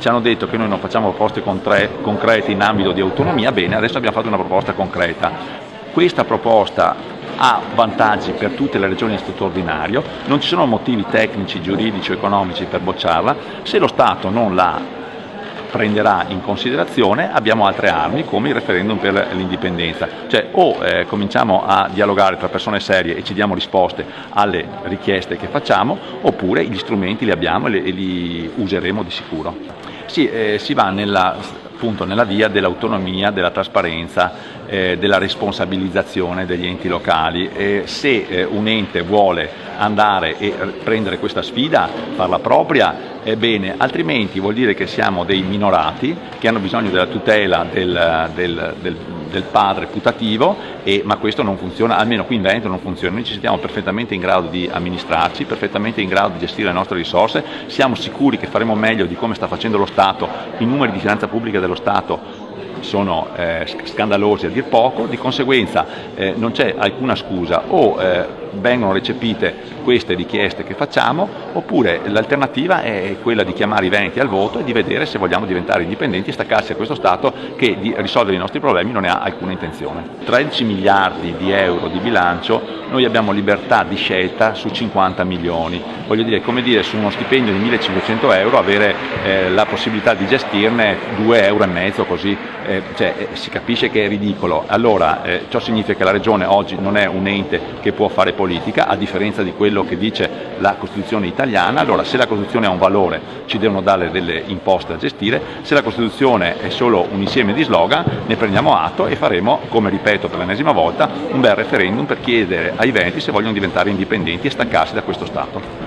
ci hanno detto che noi non facciamo proposte concrete in ambito di autonomia, bene, adesso abbiamo fatto una proposta concreta. Questa proposta ha vantaggi per tutte le regioni a statuto ordinario, non ci sono motivi tecnici, giuridici o economici per bocciarla. Se lo Stato non la prenderà in considerazione, abbiamo altre armi come il referendum per l'indipendenza, cioè o cominciamo a dialogare tra persone serie e ci diamo risposte alle richieste che facciamo, oppure gli strumenti li abbiamo e li useremo di sicuro. Sì, si va appunto nella via dell'autonomia, della trasparenza, della responsabilizzazione degli enti locali. Se un ente vuole andare e prendere questa sfida, farla propria, bene, altrimenti vuol dire che siamo dei minorati che hanno bisogno della tutela del padre putativo, ma questo non funziona, almeno qui in Veneto non funziona. Noi ci sentiamo perfettamente in grado di amministrarci, perfettamente in grado di gestire le nostre risorse, siamo sicuri che faremo meglio di come sta facendo lo Stato. I numeri di finanza pubblica dello Stato sono scandalosi a dir poco, di conseguenza non c'è alcuna scusa, o vengono recepite queste richieste che facciamo, oppure l'alternativa è quella di chiamare i veneti al voto e di vedere se vogliamo diventare indipendenti e staccarsi a questo Stato che di risolvere i nostri problemi non ne ha alcuna intenzione. 13 miliardi di euro di bilancio, noi abbiamo libertà di scelta su 50 milioni, voglio dire, come dire su uno stipendio di 1.500 euro avere la possibilità di gestirne 2,5 euro, così si capisce che è ridicolo. Allora ciò significa che la Regione oggi non è un ente che può fare politica, a differenza di quello che dice la Costituzione italiana. Allora, se la Costituzione ha un valore, ci devono dare delle imposte da gestire; se la Costituzione è solo un insieme di slogan, ne prendiamo atto e faremo, come ripeto per l'ennesima volta, un bel referendum per chiedere ai veneti se vogliono diventare indipendenti e staccarsi da questo Stato.